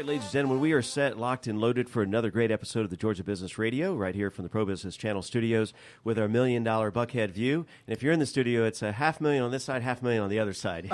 right, ladies and gentlemen, we are set, locked, and loaded for another great episode of the Georgia Business Radio, right here from the Pro Business Channel studios with our $1 million Buckhead view. And if you're in the studio, it's $500,000 on this side, $500,000 on the other side.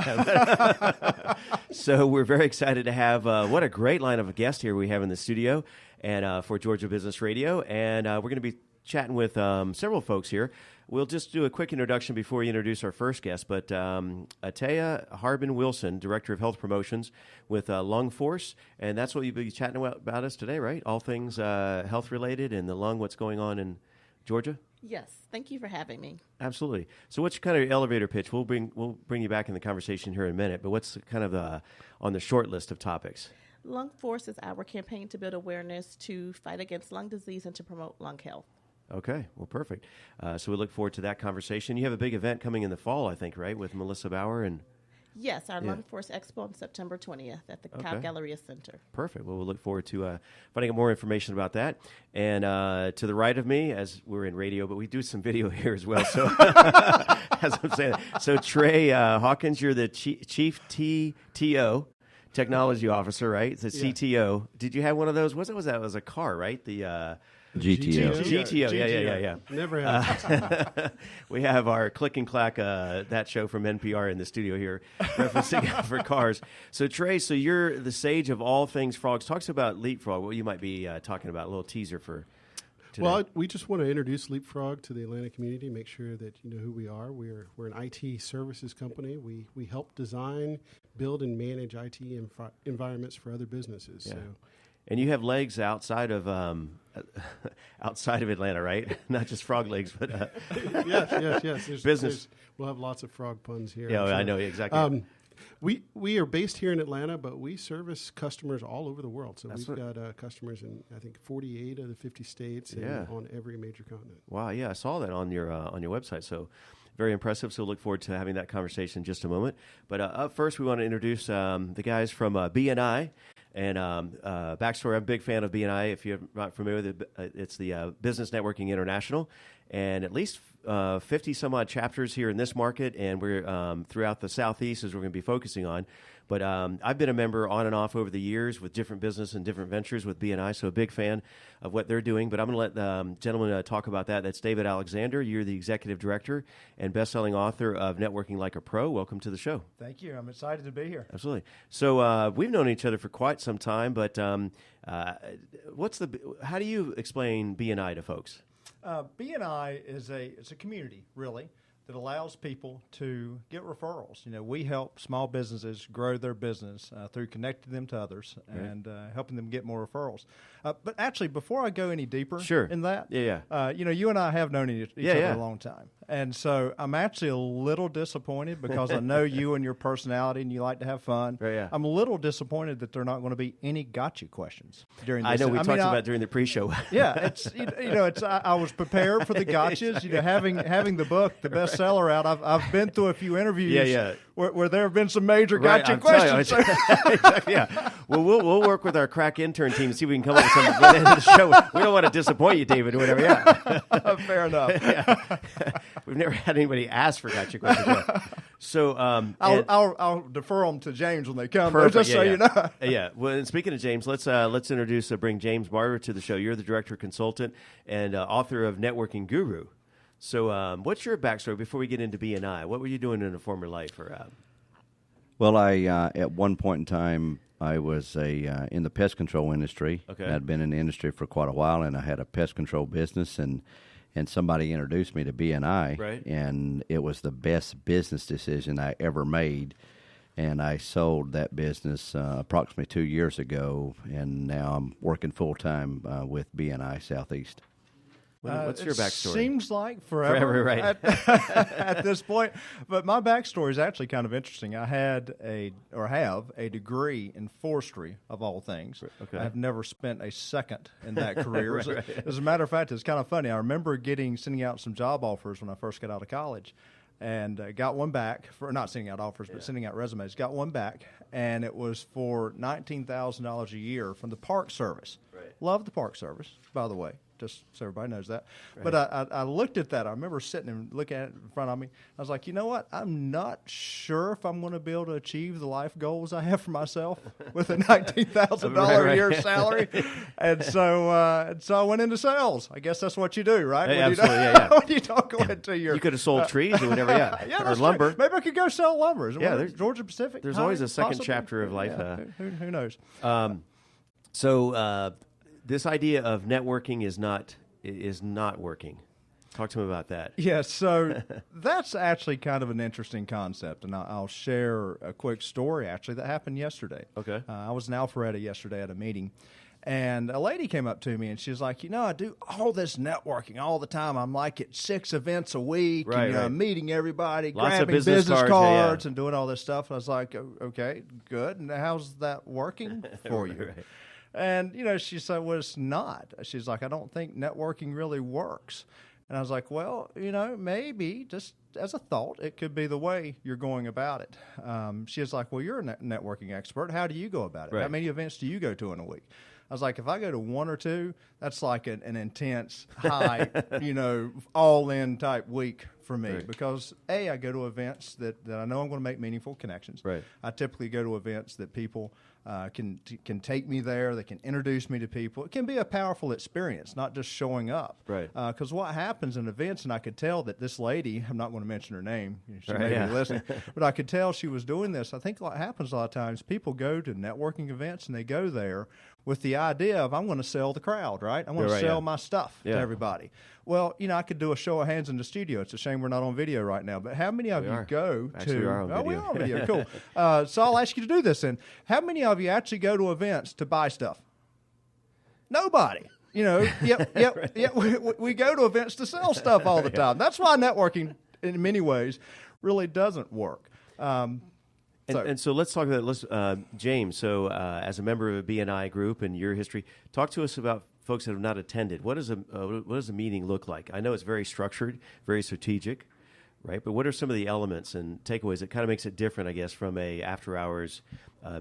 So we're very excited to have, what a great line of guests here we have in the studio and for Georgia Business Radio. And we're going to be chatting with several folks here. We'll just do a quick introduction before we introduce our first guest. But Atea Harbin-Wilson, Director of Health Promotions with Lung Force. And that's what you'll be chatting about us today, right? All things health-related and the lung, what's going on in Georgia? Yes. Thank you for having me. Absolutely. So what's kind of your elevator pitch? We'll bring you back in the conversation here in a minute. But what's kind of on the short list of topics? Lung Force is our campaign to build awareness to fight against lung disease and to promote lung health. Okay, well, perfect. So we look forward to that conversation. You have a big event coming in the fall, I think, right, with Melissa Bauer and... Yes, our Lung Force Expo on September 20th at the Cobb Galleria Center. Perfect. Well, we'll look forward to finding out more information about that. And to the right of me, as we're in radio, but we do some video here as well. So, as I'm saying, so Trey Hawkins, you're the Chief TTO, Technology Officer, right? The CTO. Did you have one of those? What was that? It was a car, right? The GTO. Yeah. Never had. We have our Click and Clack, that show from NPR in the studio here, referencing for cars. So Trey, you're the sage of all things frogs. Talk to us about Leapfrog, what you might be talking about, a little teaser for today. Well, we just want to introduce Leapfrog to the Atlanta community, make sure that you know who we are. We're an IT services company. We help design, build, and manage IT environments for other businesses. Yeah. So. And you have legs outside of Atlanta, right? Not just frog legs, but yes. Business. We'll have lots of frog puns here. Yeah, I know exactly. We are based here in Atlanta, but we service customers all over the world. So we've got customers in, I think, 48 of the 50 states and on every major continent. Wow, yeah, I saw that on your website. So very impressive. So look forward to having that conversation in just a moment. But up first, we want to introduce the guys from BNI. And backstory, I'm a big fan of BNI. If you're not familiar with it, it's the Business Networking International. And at least 50 some odd chapters here in this market, and we're throughout the Southeast is we're going to be focusing on. But I've been a member on and off over the years with different business and different ventures with BNI, so a big fan of what they're doing. But I'm going to let the gentleman talk about that. That's David Alexander. You're the Executive Director and best-selling author of Networking Like a Pro. Welcome to the show. Thank you. I'm excited to be here. Absolutely. So we've known each other for quite some time, but how do you explain BNI to folks? BNI is a community, really, that allows people to get referrals. You know, we help small businesses grow their business through connecting them to others and helping them get more referrals. But actually, before I go any deeper in that, you know, you and I have known each other a long time. And so I'm actually a little disappointed because I know you and your personality and you like to have fun. I'm a little disappointed that there are not going to be any gotcha questions during this. I know we talked about during the pre-show. It's I was prepared for the gotchas. You know, having the book, the bestseller out. I've been through a few interviews where there have been some major gotcha questions. Exactly. Yeah. Well, we'll work with our crack intern team and see if we can come up with something at the end of the show. We don't want to disappoint you, David, or whatever. Yeah. Fair enough. We've never had anybody ask for gotcha questions yet. So I'll defer them to James when they come. Perfect. Just so you know. Yeah. Well, and speaking of James, let's bring James Barber to the show. You're the director, consultant, and author of Networking Guru. So what's your backstory before we get into BNI? What were you doing in a former life? Well, I at one point in time I was in the pest control industry. Okay. I'd been in the industry for quite a while, and I had a pest control business, and somebody introduced me to BNI, right. And it was the best business decision I ever made. And I sold that business approximately 2 years ago, and now I'm working full-time with BNI Southeast. What's your backstory? Seems like forever right? At this point, but my backstory is actually kind of interesting. I have a degree in forestry of all things. Okay. I've never spent a second in that career. Right. As a matter of fact, it's kind of funny. I remember sending out some job offers when I first got out of college, and got one back for not sending out offers, but sending out resumes. Got one back, and it was for $19,000 a year from the Park Service. Right. Love the Park Service, by the way. just so everybody knows that. Right. But I looked at that. I remember sitting and looking at it in front of me. I was like, you know what? I'm not sure if I'm going to be able to achieve the life goals I have for myself with a $19,000 a year salary. And so I went into sales. I guess that's what you do, right? Hey, absolutely, When you don't go into your... You could have sold trees or whatever, or lumber. Maybe I could go sell lumber. Yeah, there's Georgia Pacific. There's always a second possibly. chapter of life. Yeah, who knows? So this idea of networking is not working. Talk to me about that. Yeah, so that's actually kind of an interesting concept, and I'll share a quick story actually that happened yesterday. Okay. I was in Alpharetta yesterday at a meeting, and a lady came up to me, and she's like, I do all this networking all the time. I'm like at 6 events a week, Right, and, right. meeting everybody, Lots of grabbing business cards, yeah. and doing all this stuff. I was like, okay, good. And how's that working for you? Right. And, she said, well, it's not. She's like, I don't think networking really works. And I was like, well, maybe just as a thought, it could be the way you're going about it. She was like, well, you're a networking expert. How do you go about it? Right. How many events do you go to in a week? I was like, if I go to 1 or 2, that's like an intense, high, all-in type week for me. Right. Because, A, I go to events that I know I'm going to make meaningful connections. Right. I typically go to events that people can take me there. They can introduce me to people. It can be a powerful experience, not just showing up. Right. Because what happens in events, and I could tell that this lady, I'm not going to mention her name, she Right, may yeah. be listening, but I could tell she was doing this. I think what happens a lot of times, people go to networking events and they go there with the idea of, I'm going to sell the crowd, right? I'm going to Right, sell yeah. my stuff Yeah. to everybody. Well, I could do a show of hands in the studio. It's a shame we're not on video right now. But how many of We you are. go Actually, to... we are on Oh, we video. are on video. Cool. So I'll ask you to do this then. How many of you actually go to events to buy stuff? Nobody. Yep. We go to events to sell stuff all the time. That's why networking, in many ways, really doesn't work. And so let's talk about James. So as a member of a BNI group and your history, talk to us about folks that have not attended. What does a meeting look like? I know it's very structured, very strategic, right? But what are some of the elements and takeaways that kind of makes it different, I guess, from a after hours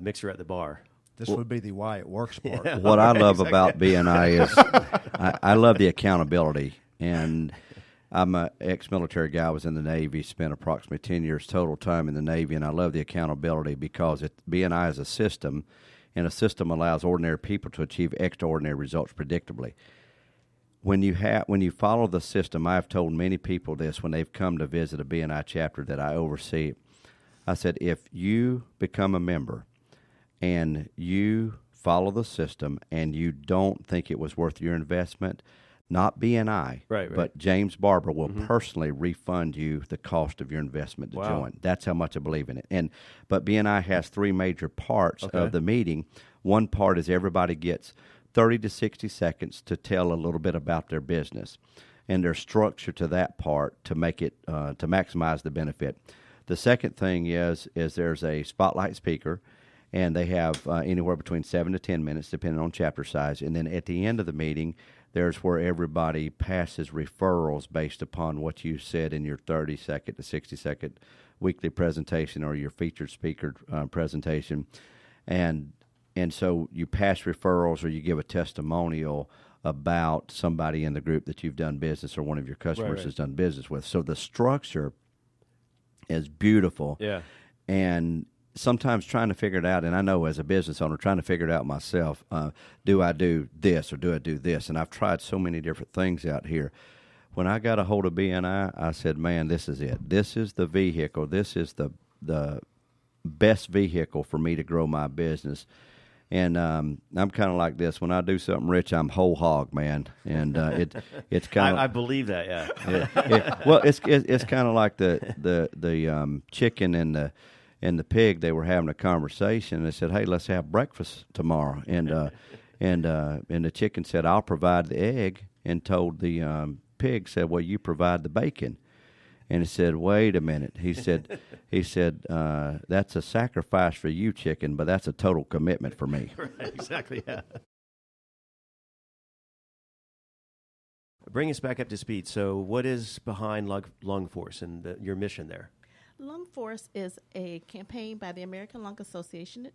mixer at the bar? This would be the why it works part. What I love about BNI is I love the accountability. And I'm an ex-military guy. I was in the Navy, spent approximately 10 years total time in the Navy, and I love the accountability because BNI is a system, and a system allows ordinary people to achieve extraordinary results predictably. When you follow the system, I've told many people this when they've come to visit a BNI chapter that I oversee. I said, if you become a member and you follow the system and you don't think it was worth your investment, not BNI, Right. but James Barber will personally refund you the cost of your investment to Wow. join. That's how much I believe in it. But BNI has 3 major parts of the meeting. One part is everybody gets 30 to 60 seconds to tell a little bit about their business, and there's structure to that part to make it to maximize the benefit. The second thing is there's a spotlight speaker, and they have anywhere between 7 to 10 minutes, depending on chapter size. And then at the end of the meeting, there's where everybody passes referrals based upon what you said in your 30-second to 60-second weekly presentation or your featured speaker presentation. And so you pass referrals or you give a testimonial about somebody in the group that you've done business or one of your customers Right. has done business with. So the structure is beautiful. Yeah. And sometimes trying to figure it out, and I know as a business owner, trying to figure it out myself, do I do this or do I do this? And I've tried so many different things out here. When I got a hold of BNI, I said, man, this is it. This is the vehicle. This is the best vehicle for me to grow my business. And I'm kind of like this. When I do something rich, I'm whole hog, man. And it's kind of I believe that, yeah. well, it's kind of like the chicken and the pig. They were having a conversation. They said, "Hey, let's have breakfast tomorrow." And the chicken said, "I'll provide the egg," and told the pig, said, "Well, you provide the bacon." And he said, "Wait a minute." He said, "That's a sacrifice for you, chicken, but that's a total commitment for me." Right, exactly, yeah. Bring us back up to speed. So what is behind Lung Force and your mission there? Lung Force is a campaign by the American Lung Association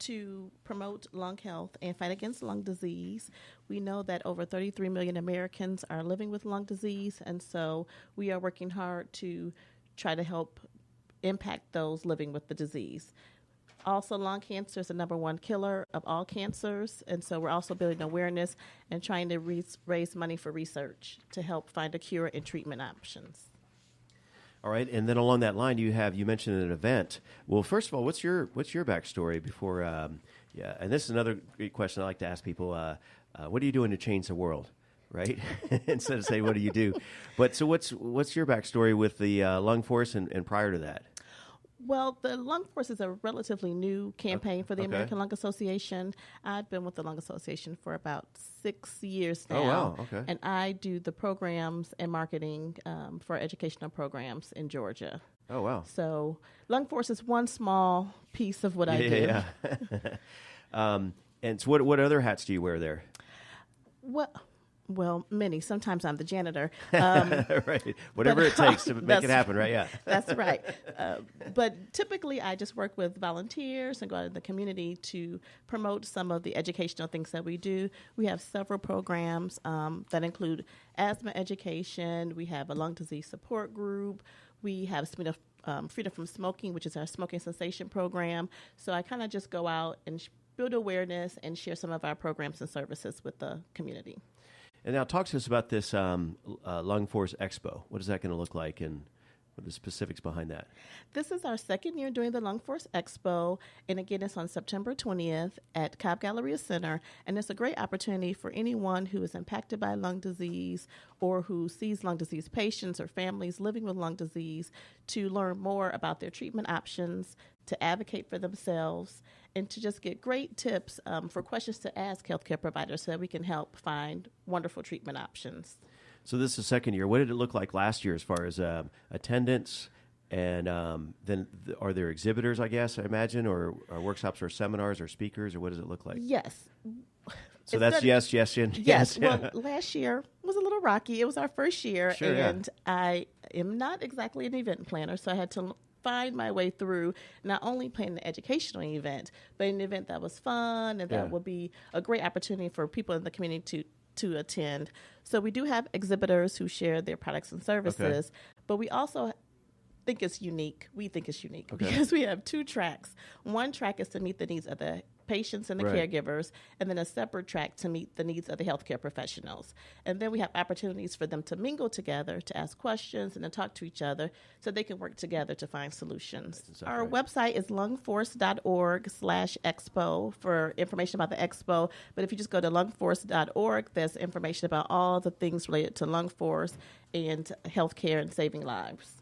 to promote lung health and fight against lung disease. We know that over 33 million Americans are living with lung disease, and so we are working hard to try to help impact those living with the disease. Also, lung cancer is the number one killer of all cancers, and so we're also building awareness and trying to raise money for research to help find a cure and treatment options. All right, and then along that line, you mentioned an event. Well, first of all, what's your backstory before? And this is another great question I like to ask people. What are you doing to change the world, right? Instead of saying what do you do, but so what's your backstory with the Lung Force and prior to that? Well, the Lung Force is a relatively new campaign for the American Lung Association. I've been with the Lung Association for about 6 years now. Oh, wow. Okay. And I do the programs and marketing for educational programs in Georgia. Oh, wow. So Lung Force is one small piece of what I do. Yeah. And so what other hats do you wear there? Well, many. Sometimes I'm the janitor. Right. Whatever it takes to make it happen, right? Yeah. That's right. But typically I just work with volunteers and go out in the community to promote some of the educational things that we do. We have several programs that include asthma education. We have a lung disease support group. We have Freedom from Smoking, which is our smoking cessation program. So I kind of just go out and build awareness and share some of our programs and services with the community. And now talk to us about this Lung Force Expo. What is that going to look like, and what are the specifics behind that? This is our second year doing the Lung Force Expo, and again, it's on September 20th at Cobb Galleria Center, and it's a great opportunity for anyone who is impacted by lung disease or who sees lung disease patients or families living with lung disease to learn more about their treatment options, to advocate for themselves, and to just get great tips for questions to ask healthcare providers so that we can help find wonderful treatment options. So this is the second year. What did it look like last year as far as attendance? And then are there exhibitors, I guess, I imagine, or workshops or seminars or speakers, or what does it look like? Yes. So that's yes. Well, last year was a little rocky. It was our first year, Sure, and I am not exactly an event planner, so I had to find my way through not only planning an educational event, but an event that was fun and that would be a great opportunity for people in the community to attend. So we do have exhibitors who share their products and services, but we also think it's unique. We think it's unique because we have two tracks. One track is to meet the needs of the patients and the caregivers, and then a separate track to meet the needs of the healthcare professionals. And then we have opportunities for them to mingle together, to ask questions, and to talk to each other so they can work together to find solutions. Our website is lungforce.org/expo for information about the expo. But if you just go to lungforce.org, there's information about all the things related to Lung Force and healthcare and saving lives.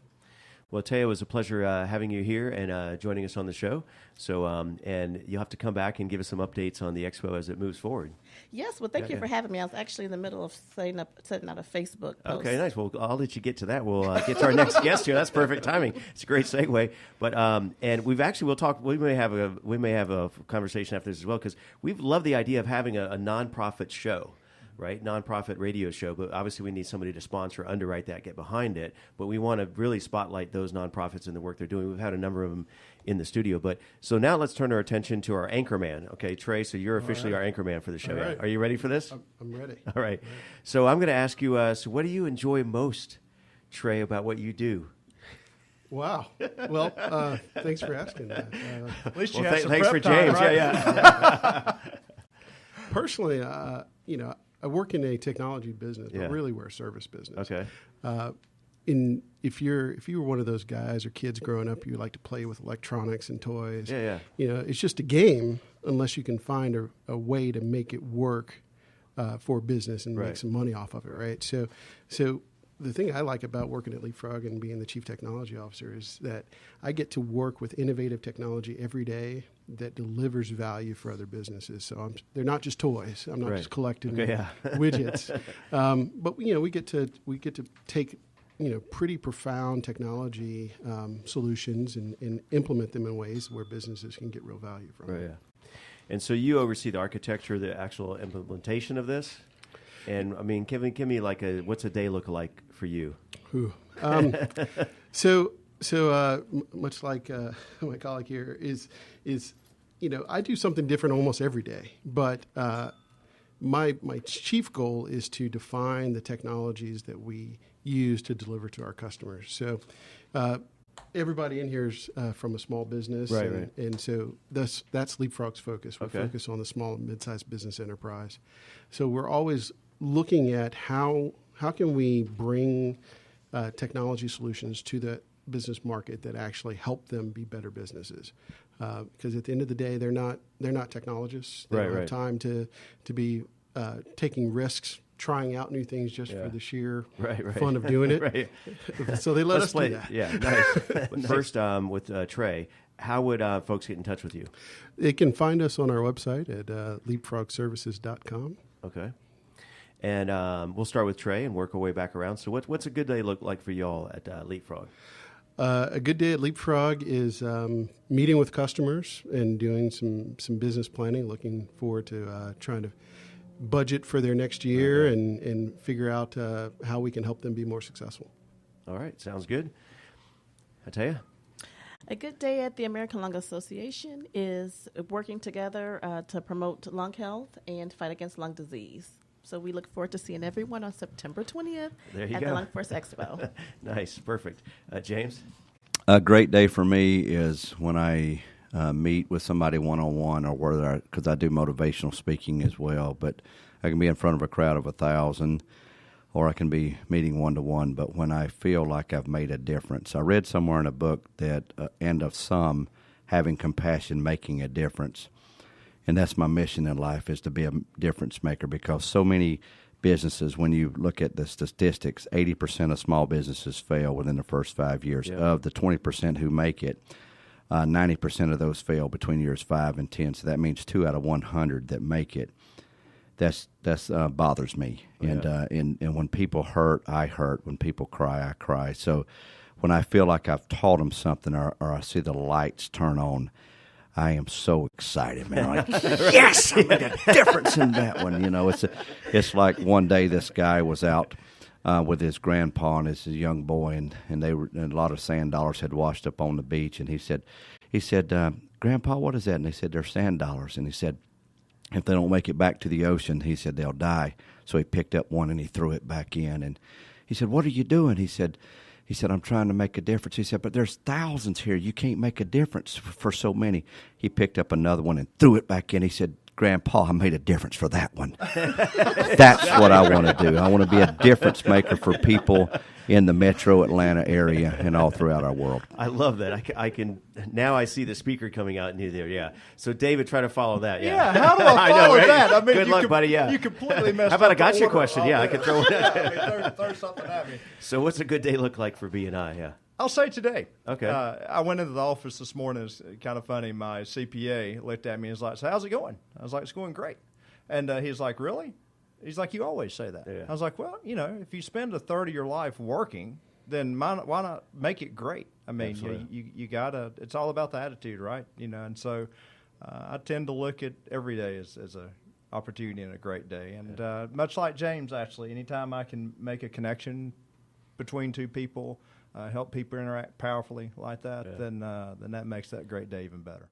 Well, Taya, it was a pleasure having you here and joining us on the show. So, and you'll have to come back and give us some updates on the expo as it moves forward. Yes, well, thank you for having me. I was actually in the middle of setting out a Facebook post. Okay, nice. Well, I'll let you get to that. We'll get to our next guest here. That's perfect timing. It's a great segue. But and we'll talk. We may have a conversation after this as well, because we love the idea of having a nonprofit show. Right, nonprofit radio show, but obviously we need somebody to sponsor, underwrite that, get behind it. But we want to really spotlight those nonprofits and the work they're doing. We've had a number of them in the studio, but so now let's turn our attention to our anchorman. Okay, Trey, so you're officially our anchorman for the show. Right. Are you ready for this? I'm ready. All right. So I'm going to ask you. So what do you enjoy most, Trey, about what you do? Wow. Well, thanks for asking that. At least you have some thanks prep for time, James. right? Yeah. Personally, I work in a technology business, but really we're a service business. Okay. If you were one of those guys or kids growing up, you like to play with electronics and toys. Yeah. It's just a game unless you can find a way to make it work for business and make some money off of it, right? So the thing I like about working at Leapfrog and being the chief technology officer is that I get to work with innovative technology every day that delivers value for other businesses. So they're not just toys. I'm not just collecting widgets. But we get to take pretty profound technology solutions and implement them in ways where businesses can get real value from it. Right. Yeah. And so you oversee the architecture, the actual implementation of this. And I mean, give me like what's a day look like for you? So much like my colleague here is I do something different almost every day, but my chief goal is to define the technologies that we use to deliver to our customers. So everybody in here is from a small business, right. And so that's Leapfrog's focus. We focus on the small and mid-sized business enterprise. So we're always looking at how can we bring technology solutions to the business market that actually help them be better businesses. Because at the end of the day, they're not technologists. They don't have time to be taking risks, trying out new things just for the sheer fun of doing it. So they let us do that. Yeah, nice. First, with Trey, how would folks get in touch with you? They can find us on our website at leapfrogservices.com. Okay. And we'll start with Trey and work our way back around. So what's a good day look like for y'all at Leapfrog? A good day at Leapfrog is meeting with customers and doing some business planning, looking forward to trying to budget for their next year and figure out how we can help them be more successful. All right, sounds good. Hataya? A good day at the American Lung Association is working together to promote lung health and fight against lung disease. So we look forward to seeing everyone on September 20th at the Lung Force Expo. Nice, perfect. James? A great day for me is when I meet with somebody one-on-one, or because I do motivational speaking as well, but I can be in front of a crowd of 1,000, or I can be meeting one-to-one, but when I feel like I've made a difference. I read somewhere in a book that, and of some, having compassion, making a difference. And that's my mission in life, is to be a difference maker, because so many businesses, when you look at the statistics, 80% of small businesses fail within the first 5 years. Yeah. Of the 20% who make it, 90% of those fail between years 5 and 10. So that means 2 out of 100 that make it. That's bothers me. And when people hurt, I hurt. When people cry, I cry. So when I feel like I've taught them something, or I see the lights turn on, I am so excited, man. I'm like, yes, I made a difference in that one. It's like one day this guy was out with his grandpa and his young boy, and a lot of sand dollars had washed up on the beach, and he said, Grandpa, what is that? And they said, they're sand dollars. And he said, if they don't make it back to the ocean, he said, they'll die. So he picked up one and he threw it back in. And he said, what are you doing? He said, I'm trying to make a difference. He said, but there's thousands here. You can't make a difference for so many. He picked up another one and threw it back in. He said, Grandpa, I made a difference for that one. That's what I want to do. I want to be a difference maker for people in the metro Atlanta area and all throughout our world. I love that. I can now I see the speaker coming out near there. Yeah. So David, try to follow that. Yeah. How do I follow that? I mean, good luck, buddy. Yeah. You completely messed up. How about a gotcha order. question? Yeah, I could throw it. Throw something at me. So what's a good day look like for BNI? Yeah. I'll say today. Okay. I went into the office this morning. It's kind of funny. My CPA looked at me and was like, so how's it going? I was like, it's going great. And he's like, really? He's like, you always say that. Yeah. I was like, well, if you spend a third of your life working, then why not make it great? I mean, you gotta. It's all about the attitude, right? And so I tend to look at every day as a opportunity and a great day. And much like James, actually, anytime I can make a connection between two people, help people interact powerfully like that, then that makes that great day even better.